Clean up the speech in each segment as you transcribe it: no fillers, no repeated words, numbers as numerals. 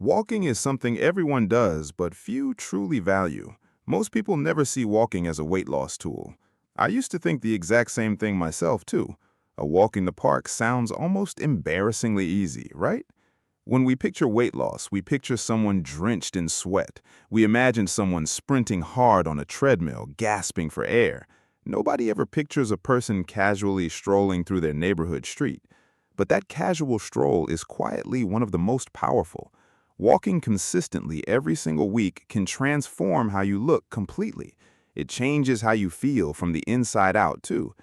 Walking is something everyone does, but few truly value. Most people never see walking as a weight loss tool. I used to think the exact same thing myself, too. A walk in the park sounds almost embarrassingly easy, right? When we picture weight loss, we picture someone drenched in sweat. We imagine someone sprinting hard on a treadmill, gasping for air. Nobody ever pictures a person casually strolling through their neighborhood street. But that casual stroll is quietly one of the most powerful. Walking consistently every single week can transform how you look completely. It changes how you feel from the inside out, too.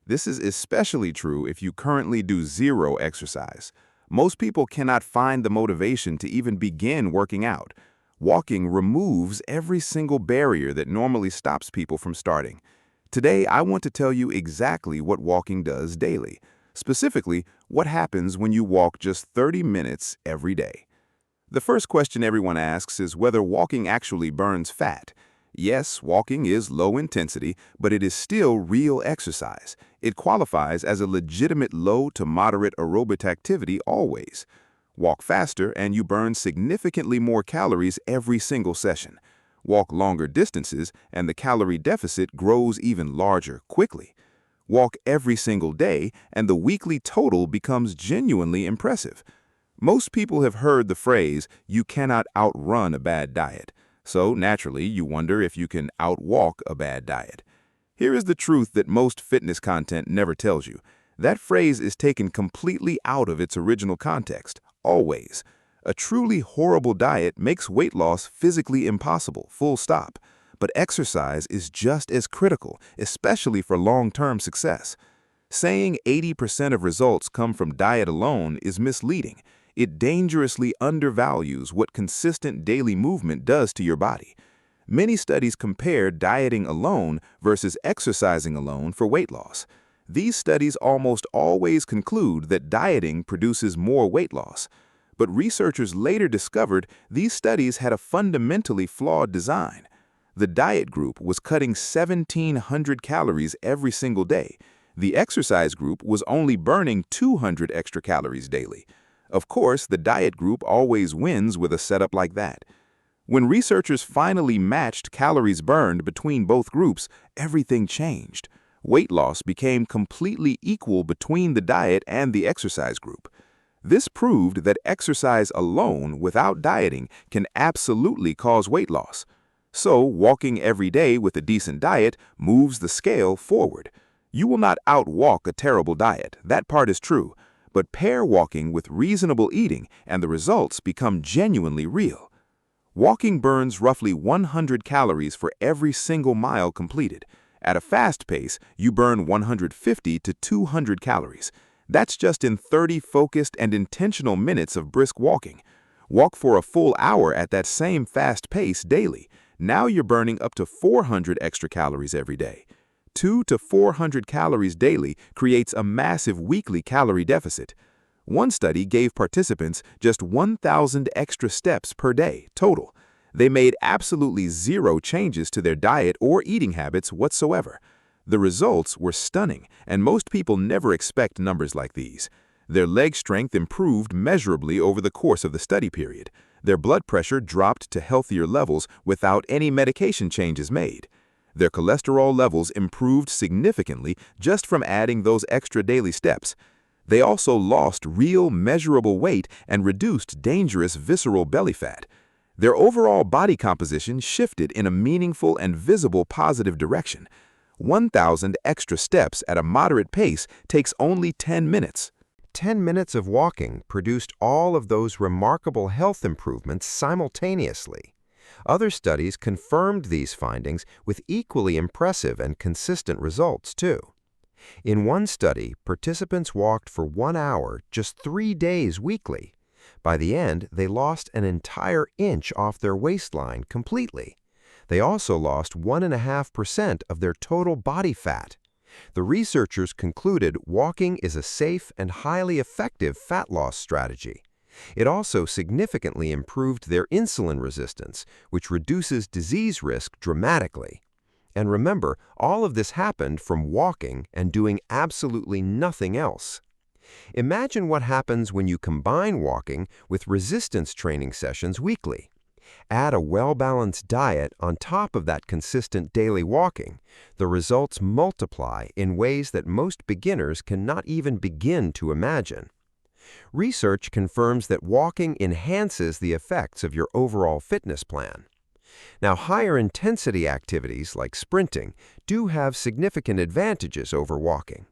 This is especially true if you currently do zero exercise. Most people cannot find the motivation to even begin working out. Walking removes every single barrier that normally stops people from starting. Today, I want to tell you exactly what walking does daily. Specifically, what happens when you walk just 30 minutes every day. The first question everyone asks is whether walking actually burns fat. Yes, walking is low intensity, but it is still real exercise. It qualifies as a legitimate low to moderate aerobic activity always. Walk faster and you burn significantly more calories every single session. Walk longer distances and the calorie deficit grows even larger quickly. Walk every single day and the weekly total becomes genuinely impressive. Most people have heard the phrase, "you cannot outrun a bad diet." So naturally, you wonder if you can outwalk a bad diet. Here is the truth that most fitness content never tells you. That phrase is taken completely out of its original context, always. A truly horrible diet makes weight loss physically impossible, full stop. But exercise is just as critical, especially for long-term success. Saying 80% of results come from diet alone is misleading. It dangerously undervalues what consistent daily movement does to your body. Many studies compare dieting alone versus exercising alone for weight loss. These studies almost always conclude that dieting produces more weight loss. But researchers later discovered these studies had a fundamentally flawed design. The diet group was cutting 1,700 calories every single day. The exercise group was only burning 200 extra calories daily. Of course, the diet group always wins with a setup like that. When researchers finally matched calories burned between both groups, everything changed. Weight loss became completely equal between the diet and the exercise group. This proved that exercise alone without dieting can absolutely cause weight loss. So, walking every day with a decent diet moves the scale forward. You will not outwalk a terrible diet, that part is true. But pair walking with reasonable eating and the results become genuinely real. Walking burns roughly 100 calories for every single mile completed. At a fast pace, you burn 150 to 200 calories. That's just in 30 focused and intentional minutes of brisk walking. Walk for a full hour at that same fast pace daily. Now you're burning up to 400 extra calories every day. 200 to 400 calories daily creates a massive weekly calorie deficit. One study gave participants just 1,000 extra steps per day total. They made absolutely zero changes to their diet or eating habits whatsoever. The results were stunning, and most people never expect numbers like these. Their leg strength improved measurably over the course of the study period. Their blood pressure dropped to healthier levels without any medication changes made. Their cholesterol levels improved significantly just from adding those extra daily steps. They also lost real, measurable weight and reduced dangerous visceral belly fat. Their overall body composition shifted in a meaningful and visible positive direction. 1,000 extra steps at a moderate pace takes only 10 minutes. 10 minutes of walking produced all of those remarkable health improvements simultaneously. Other studies confirmed these findings with equally impressive and consistent results, too. In one study, participants walked for 1 hour just 3 days weekly. By the end, they lost an entire inch off their waistline completely. They also lost 1.5% of their total body fat. The researchers concluded walking is a safe and highly effective fat loss strategy. It also significantly improved their insulin resistance, which reduces disease risk dramatically. And remember, all of this happened from walking and doing absolutely nothing else. Imagine what happens when you combine walking with resistance training sessions weekly. Add a well-balanced diet on top of that consistent daily walking. The results multiply in ways that most beginners cannot even begin to imagine. Research confirms that walking enhances the effects of your overall fitness plan. Now, higher intensity activities like sprinting do have significant advantages over walking.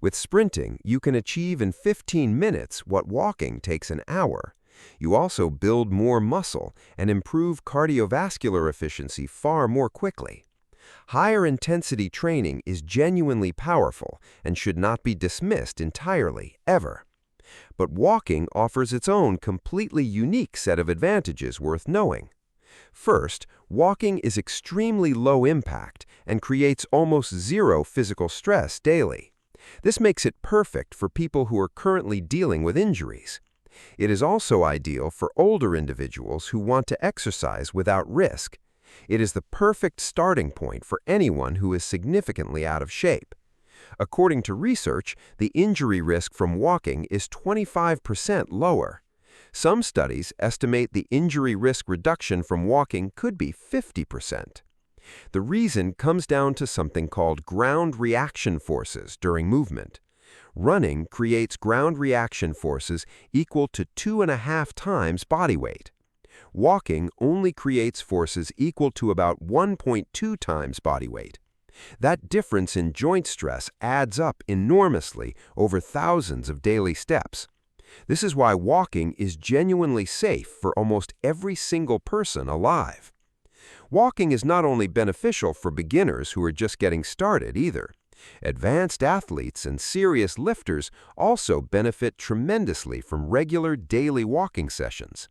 With sprinting, you can achieve in 15 minutes what walking takes an hour. You also build more muscle and improve cardiovascular efficiency far more quickly. Higher intensity training is genuinely powerful and should not be dismissed entirely, ever. But walking offers its own completely unique set of advantages worth knowing. First, walking is extremely low impact and creates almost zero physical stress daily. This makes it perfect for people who are currently dealing with injuries. It is also ideal for older individuals who want to exercise without risk. It is the perfect starting point for anyone who is significantly out of shape. According to research, the injury risk from walking is 25% lower. Some studies estimate the injury risk reduction from walking could be 50%. The reason comes down to something called ground reaction forces during movement. Running creates ground reaction forces equal to 2.5 times body weight. Walking only creates forces equal to about 1.2 times body weight. That difference in joint stress adds up enormously over thousands of daily steps. This is why walking is genuinely safe for almost every single person alive. Walking is not only beneficial for beginners who are just getting started either. Advanced athletes and serious lifters also benefit tremendously from regular daily walking sessions.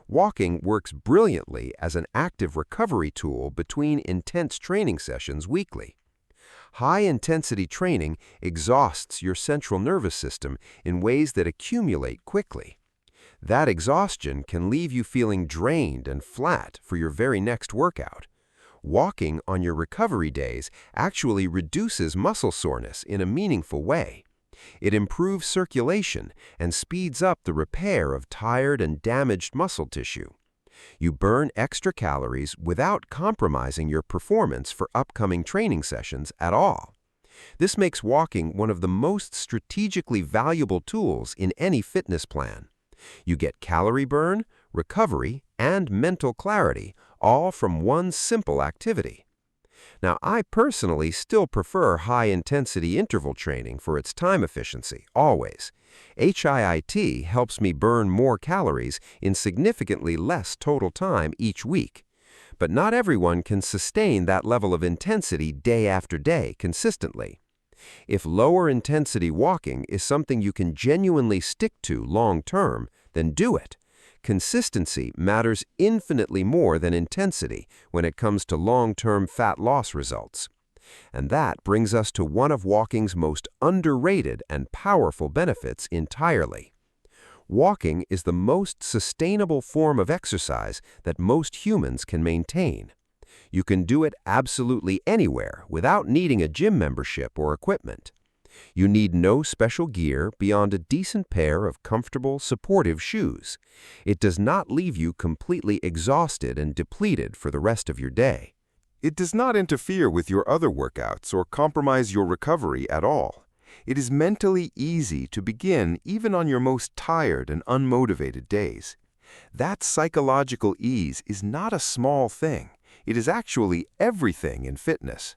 Walking works brilliantly as an active recovery tool between intense training sessions weekly. High-intensity training exhausts your central nervous system in ways that accumulate quickly. That exhaustion can leave you feeling drained and flat for your very next workout. Walking on your recovery days actually reduces muscle soreness in a meaningful way. It improves circulation and speeds up the repair of tired and damaged muscle tissue. You burn extra calories without compromising your performance for upcoming training sessions at all. This makes walking one of the most strategically valuable tools in any fitness plan. You get calorie burn, recovery, and mental clarity, all from one simple activity. Now, I personally still prefer high-intensity interval training for its time efficiency, always. HIIT helps me burn more calories in significantly less total time each week. But not everyone can sustain that level of intensity day after day consistently. If lower intensity walking is something you can genuinely stick to long-term, then do it. Consistency matters infinitely more than intensity when it comes to long-term fat loss results. And that brings us to one of walking's most underrated and powerful benefits entirely. Walking is the most sustainable form of exercise that most humans can maintain. You can do it absolutely anywhere without needing a gym membership or equipment. You need no special gear beyond a decent pair of comfortable, supportive shoes. It does not leave you completely exhausted and depleted for the rest of your day. It does not interfere with your other workouts or compromise your recovery at all. It is mentally easy to begin even on your most tired and unmotivated days. That psychological ease is not a small thing. It is actually everything in fitness.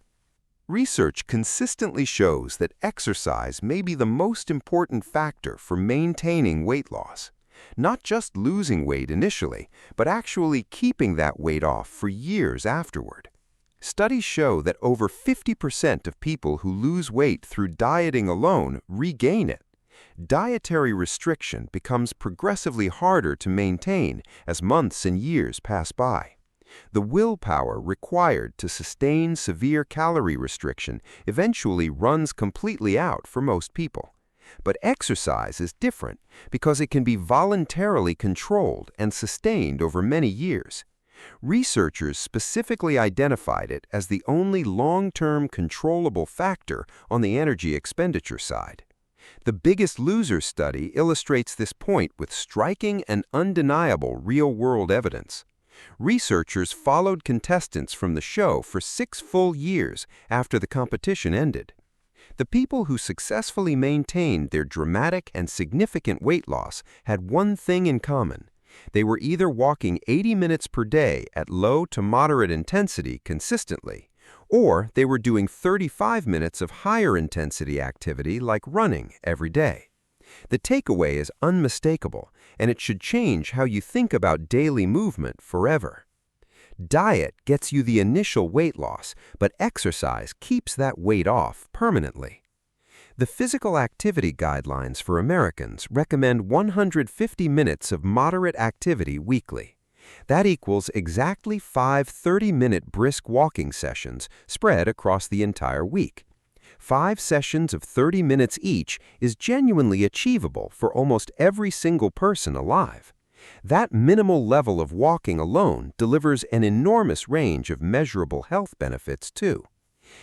Research consistently shows that exercise may be the most important factor for maintaining weight loss. Not just losing weight initially, but actually keeping that weight off for years afterward. Studies show that over 50% of people who lose weight through dieting alone regain it. Dietary restriction becomes progressively harder to maintain as months and years pass by. The willpower required to sustain severe calorie restriction eventually runs completely out for most people. But exercise is different because it can be voluntarily controlled and sustained over many years. Researchers specifically identified it as the only long-term controllable factor on the energy expenditure side. The Biggest Loser study illustrates this point with striking and undeniable real-world evidence. Researchers followed contestants from the show for 6 full years after the competition ended. The people who successfully maintained their dramatic and significant weight loss had one thing in common. They were either walking 80 minutes per day at low to moderate intensity consistently, or they were doing 35 minutes of higher intensity activity like running every day. The takeaway is unmistakable, and it should change how you think about daily movement forever. Diet gets you the initial weight loss, but exercise keeps that weight off permanently. The Physical Activity Guidelines for Americans recommend 150 minutes of moderate activity weekly. That equals exactly 5 30-minute brisk walking sessions spread across the entire week. 5 sessions of 30 minutes each is genuinely achievable for almost every single person alive. That minimal level of walking alone delivers an enormous range of measurable health benefits too.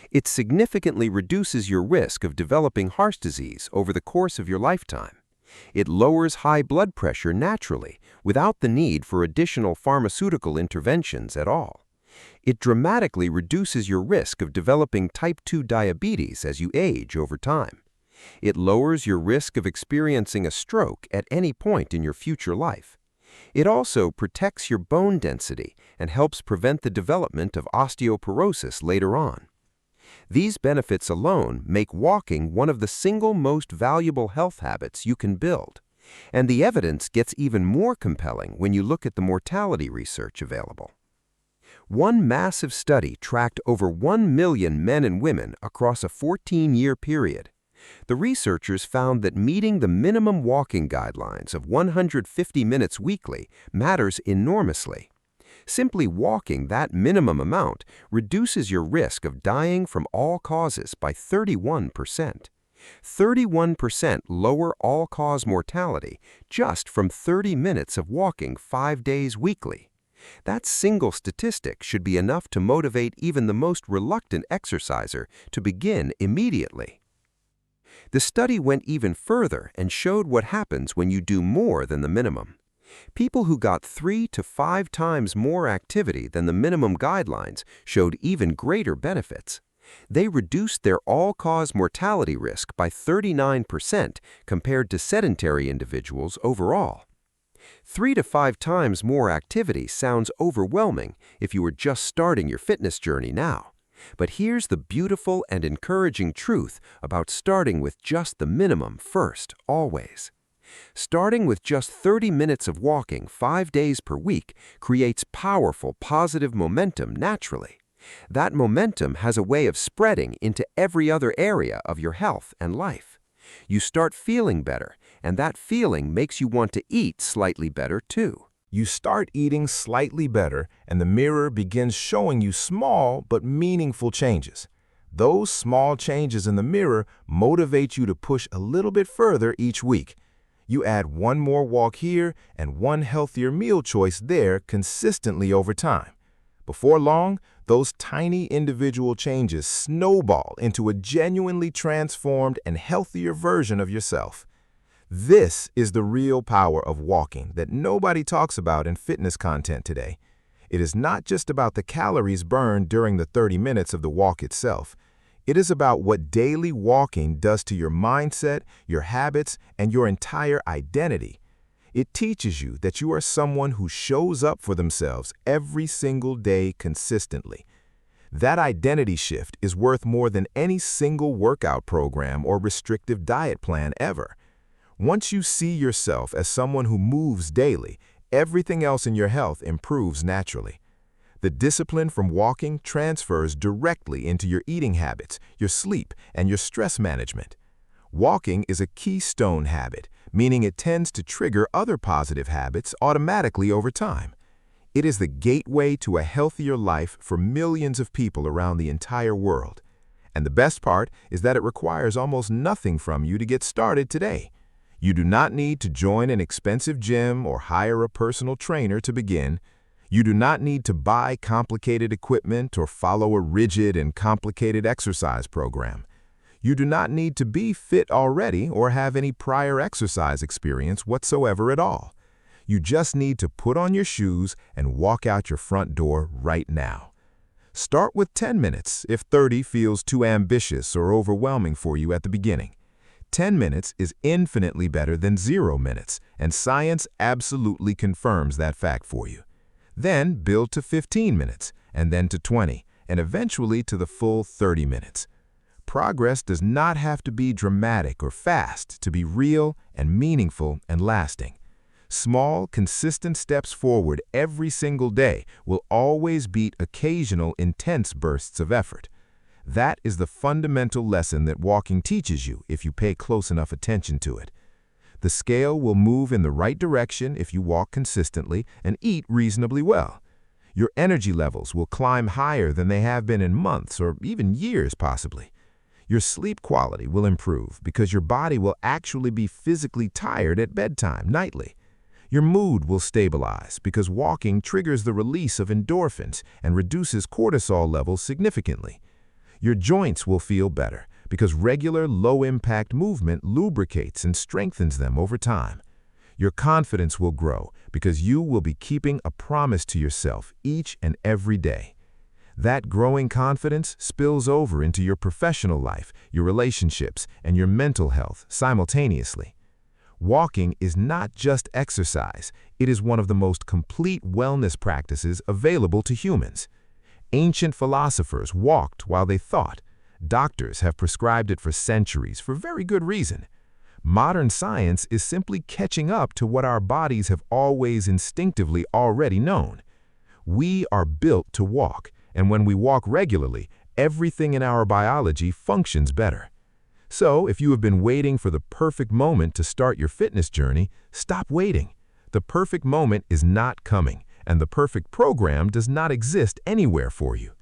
It significantly reduces your risk of developing heart disease over the course of your lifetime. It lowers high blood pressure naturally, without the need for additional pharmaceutical interventions at all. It dramatically reduces your risk of developing type 2 diabetes as you age over time. It lowers your risk of experiencing a stroke at any point in your future life. It also protects your bone density and helps prevent the development of osteoporosis later on. These benefits alone make walking one of the single most valuable health habits you can build. And the evidence gets even more compelling when you look at the mortality research available. One massive study tracked over 1 million men and women across a 14-year period. The researchers found that meeting the minimum walking guidelines of 150 minutes weekly matters enormously. Simply walking that minimum amount reduces your risk of dying from all causes by 31%. 31% lower all-cause mortality just from 30 minutes of walking 5 days weekly. That single statistic should be enough to motivate even the most reluctant exerciser to begin immediately. The study went even further and showed what happens when you do more than the minimum. People who got 3 to 5 times more activity than the minimum guidelines showed even greater benefits. They reduced their all-cause mortality risk by 39% compared to sedentary individuals overall. 3 to 5 times more activity sounds overwhelming if you are just starting your fitness journey now. But here's the beautiful and encouraging truth about starting with just the minimum first, always. Starting with just 30 minutes of walking 5 days per week creates powerful positive momentum naturally. That momentum has a way of spreading into every other area of your health and life. You start feeling better, and that feeling makes you want to eat slightly better too. You start eating slightly better, and the mirror begins showing you small but meaningful changes. Those small changes in the mirror motivate you to push a little bit further each week. You add one more walk here and one healthier meal choice there consistently over time. Before long, those tiny individual changes snowball into a genuinely transformed and healthier version of yourself. This is the real power of walking that nobody talks about in fitness content today. It is not just about the calories burned during the 30 minutes of the walk itself. It is about what daily walking does to your mindset, your habits, and your entire identity. It teaches you that you are someone who shows up for themselves every single day consistently. That identity shift is worth more than any single workout program or restrictive diet plan ever. Once you see yourself as someone who moves daily, everything else in your health improves naturally. The discipline from walking transfers directly into your eating habits, your sleep, and your stress management. Walking is a keystone habit, meaning it tends to trigger other positive habits automatically over time. It is the gateway to a healthier life for millions of people around the entire world. And the best part is that it requires almost nothing from you to get started today. You do not need to join an expensive gym or hire a personal trainer to begin. You do not need to buy complicated equipment or follow a rigid and complicated exercise program. You do not need to be fit already or have any prior exercise experience whatsoever at all. You just need to put on your shoes and walk out your front door right now. Start with 10 minutes if 30 feels too ambitious or overwhelming for you at the beginning. 10 minutes is infinitely better than 0 minutes, and science absolutely confirms that fact for you. Then build to 15 minutes, and then to 20, and eventually to the full 30 minutes. Progress does not have to be dramatic or fast to be real and meaningful and lasting. Small, consistent steps forward every single day will always beat occasional, intense bursts of effort. That is the fundamental lesson that walking teaches you if you pay close enough attention to it. The scale will move in the right direction if you walk consistently and eat reasonably well. Your energy levels will climb higher than they have been in months or even years possibly. Your sleep quality will improve because your body will actually be physically tired at bedtime nightly. Your mood will stabilize because walking triggers the release of endorphins and reduces cortisol levels significantly. Your joints will feel better because regular low-impact movement lubricates and strengthens them over time. Your confidence will grow because you will be keeping a promise to yourself each and every day. That growing confidence spills over into your professional life, your relationships, and your mental health simultaneously. Walking is not just exercise, it is one of the most complete wellness practices available to humans. Ancient philosophers walked while they thought. Doctors have prescribed it for centuries for very good reason. Modern science is simply catching up to what our bodies have always instinctively already known. We are built to walk, and when we walk regularly, everything in our biology functions better. So, if you have been waiting for the perfect moment to start your fitness journey, stop waiting. The perfect moment is not coming, and the perfect program does not exist anywhere for you.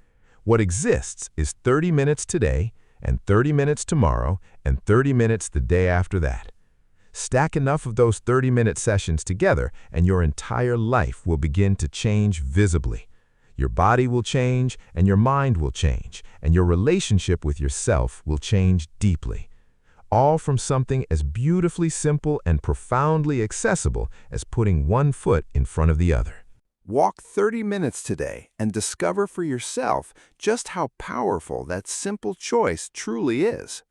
What exists is 30 minutes today, and 30 minutes tomorrow, and 30 minutes the day after that. Stack enough of those 30-minute sessions together, and your entire life will begin to change visibly. Your body will change, and your mind will change, and your relationship with yourself will change deeply. All from something as beautifully simple and profoundly accessible as putting one foot in front of the other. Walk 30 minutes today and discover for yourself just how powerful that simple choice truly is.